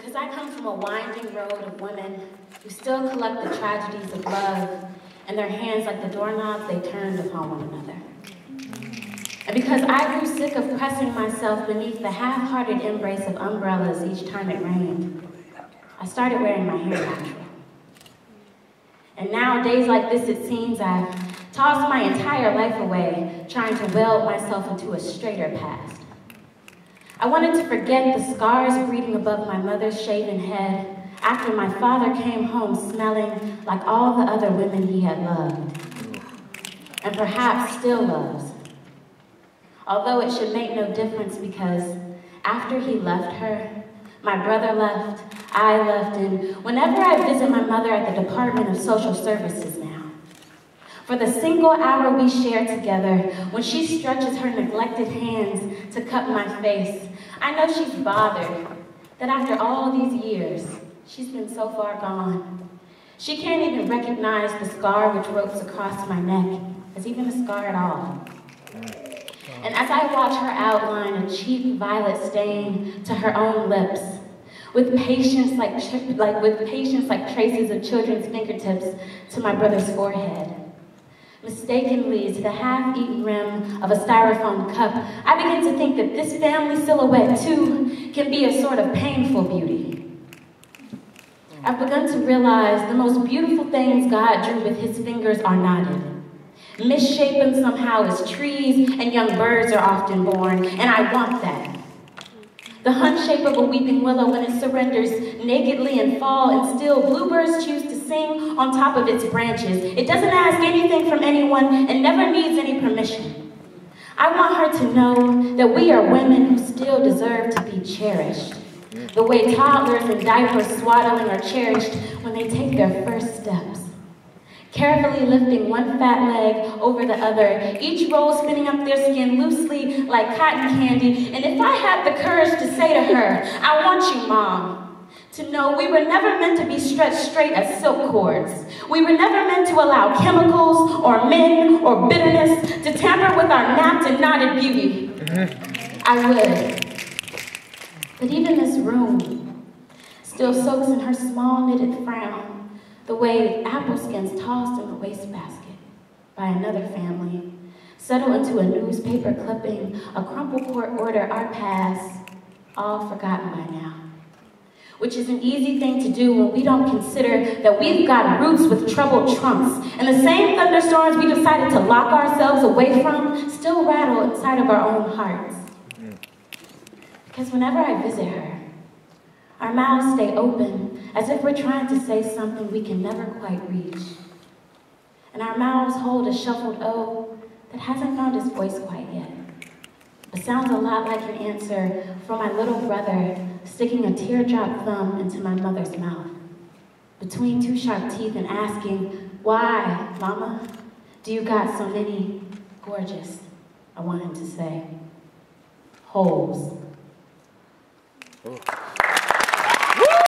because I come from a winding road of women who still collect the tragedies of love in their hands like the doorknobs they turned upon one another. And because I grew sick of pressing myself beneath the half-hearted embrace of umbrellas each time it rained, I started wearing my hair natural. And now, days like this, it seems I've tossed my entire life away, trying to weld myself into a straighter past. I wanted to forget the scars breeding above my mother's shaven head after my father came home smelling like all the other women he had loved, and perhaps still loves. Although it should make no difference because after he left her, my brother left, I left, and whenever I visit my mother at the Department of Social Services now, for the single hour we share together, when she stretches her neglected hands to cup my face, I know she's bothered that after all these years, she's been so far gone. She can't even recognize the scar which ropes across my neck as even a scar at all. And as I watch her outline a cheap violet stain to her own lips, with patience like traces of children's fingertips to my brother's forehead, mistakenly to the half-eaten rim of a styrofoam cup, I begin to think that this family silhouette, too, can be a sort of painful beauty. I've begun to realize the most beautiful things God drew with his fingers are knotted, misshapen somehow as trees and young birds are often born, and I want that. The hunched shape of a weeping willow when it surrenders nakedly in fall, and still bluebirds choose to sing on top of its branches. It doesn't ask anything from anyone and never needs any permission. I want her to know that we are women who still deserve to be cherished, the way toddlers in diapers swaddling are cherished when they take their first steps. Carefully lifting one fat leg over the other, each roll spinning up their skin loosely like cotton candy. And if I had the courage to say to her, I want you, Mom, to know we were never meant to be stretched straight as silk cords. We were never meant to allow chemicals or men or bitterness to tamper with our napped and knotted beauty. I would. But even this room still soaks in her small knitted frown, the way apple skins tossed in the wastebasket by another family settle into a newspaper clipping, a crumpled court order, our past, all forgotten by now. Which is an easy thing to do when we don't consider that we've got roots with troubled trunks, and the same thunderstorms we decided to lock ourselves away from still rattle inside of our own hearts. Because whenever I visit her, our mouths stay open as if we're trying to say something we can never quite reach. And our mouths hold a shuffled O that hasn't found its voice quite yet, but sounds a lot like an answer from my little brother sticking a teardrop thumb into my mother's mouth, between two sharp teeth and asking, why, Mama, do you got so many gorgeous, I want him to say, holes? Oh.